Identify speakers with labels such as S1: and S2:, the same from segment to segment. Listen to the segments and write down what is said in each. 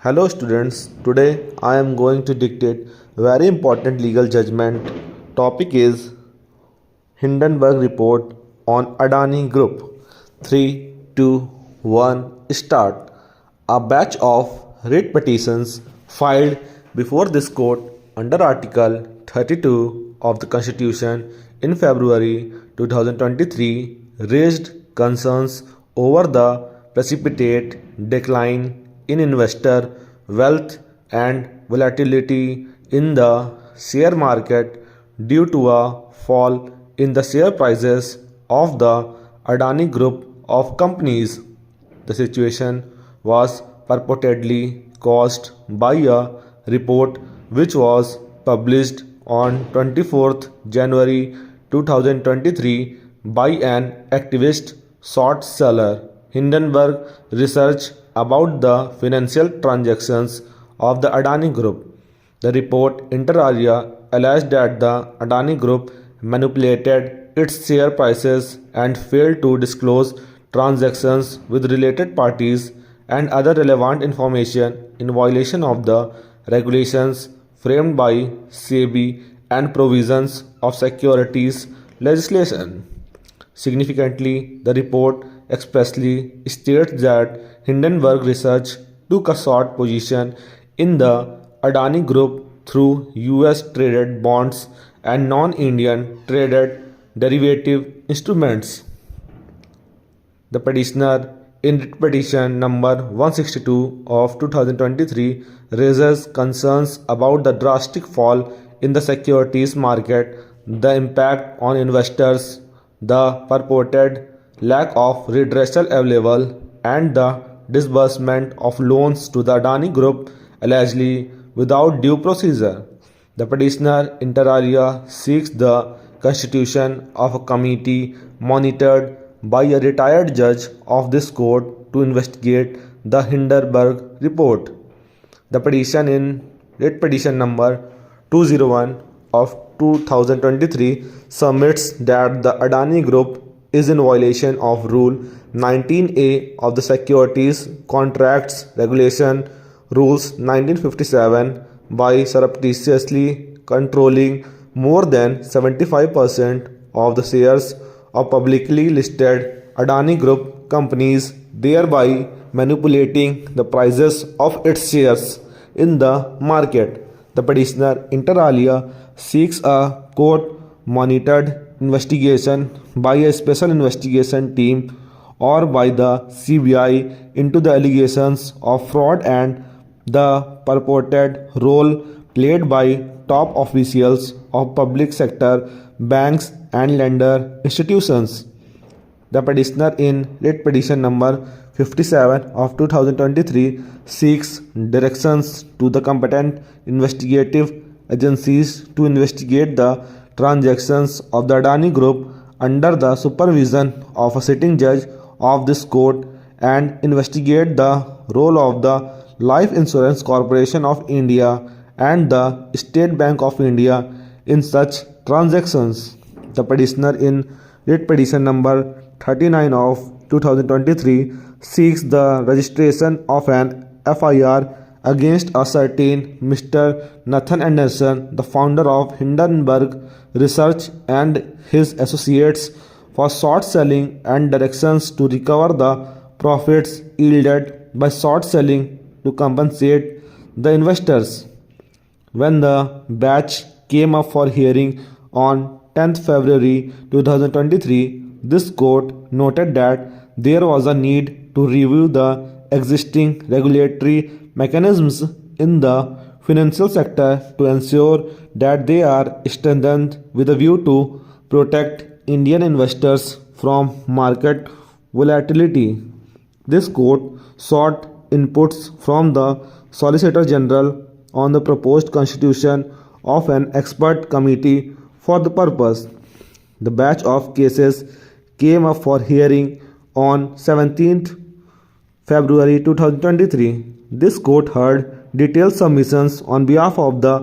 S1: Hello students, today I am going to dictate a very important legal judgment. Topic is Hindenburg report on Adani Group. 3, 2, 1, start. A batch of writ petitions filed before this court under Article 32 of the Constitution in February 2023 raised concerns over the precipitate decline in investor wealth and volatility in the share market due to a fall in the share prices of the Adani Group of companies. The situation was purportedly caused by a report which was published on 24th January 2023 by an activist short seller Hindenburg Research about the financial transactions of the Adani Group. The report inter alia alleged that the Adani Group manipulated its share prices and failed to disclose transactions with related parties and other relevant information in violation of the regulations framed by SEBI and provisions of securities legislation. Significantly, the report expressly states that Hindenburg Research took a short position in the Adani Group through US traded bonds and non-Indian traded derivative instruments. The petitioner in writ petition number 162 of 2023 raises concerns about the drastic fall in the securities market, the impact on investors, the purported lack of redressal available, and the disbursement of loans to the Adani Group allegedly without due procedure. The petitioner inter alia seeks the constitution of a committee monitored by a retired judge of this court to investigate the Hindenburg report. The petition in writ petition number 201 of 2023 submits that the Adani Group is in violation of Rule 19A of the Securities Contracts Regulation Rules 1957 by surreptitiously controlling more than 75% of the shares of publicly listed Adani Group companies, thereby manipulating the prices of its shares in the market. The petitioner inter alia seeks a court-monitored investigation by a special investigation team or by the CBI into the allegations of fraud and the purported role played by top officials of public sector banks and lender institutions. The petitioner in writ petition number 57 of 2023 seeks directions to the competent investigative agencies to investigate the transactions of the Adani Group under the supervision of a sitting judge of this court and investigate the role of the Life Insurance Corporation of India and the State Bank of India in such transactions. The petitioner in writ petition number 39 of 2023 seeks the registration of an FIR against a certain Mr. Nathan Anderson, the founder of Hindenburg Research, and his associates for short selling and directions to recover the profits yielded by short selling to compensate the investors. When the batch came up for hearing on 10th February 2023, this court noted that there was a need to review the existing regulatory mechanisms in the financial sector to ensure that they are strengthened with a view to protect Indian investors from market volatility. This court sought inputs from the Solicitor General on the proposed constitution of an expert committee for the purpose. The batch of cases came up for hearing on 17th February 2023. This court heard detailed submissions on behalf of the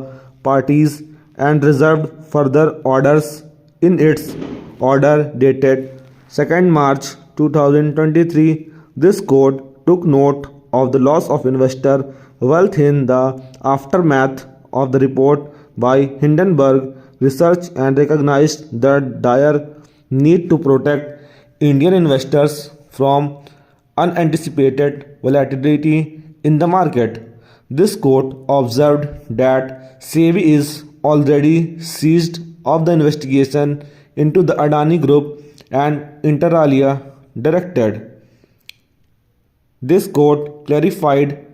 S1: parties and reserved further orders in its order dated 2nd March 2023. This court took note of the loss of investor wealth in the aftermath of the report by Hindenburg Research and recognized the dire need to protect Indian investors from unanticipated volatility in the market. This court observed that SEBI is already seized of the investigation into the Adani Group and inter alia directed. This court clarified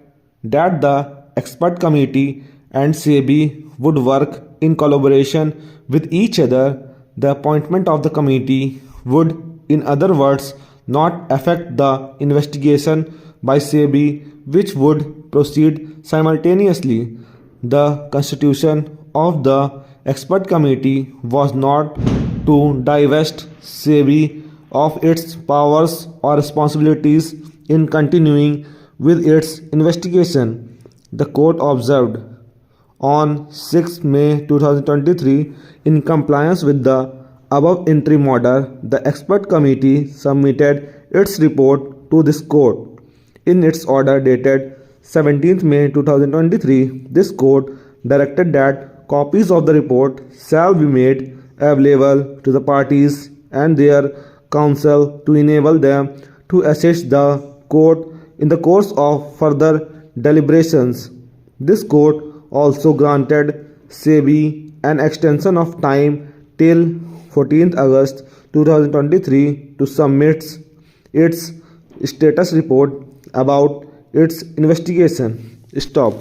S1: that the expert committee and SEBI would work in collaboration with each other. The appointment of the committee would, in other words, not affect the investigation by SEBI, which would proceed simultaneously. The constitution of the expert committee was not to divest SEBI of its powers or responsibilities in continuing with its investigation. The court observed on 6 May 2023, in compliance with the above interim order, the expert committee submitted its report to this court. In its order dated 17th May 2023, this court directed that copies of the report shall be made available to the parties and their counsel to enable them to assist the court in the course of further deliberations. This court also granted SEBI an extension of time till 14th August 2023 to submit its status report about its investigation. Stop.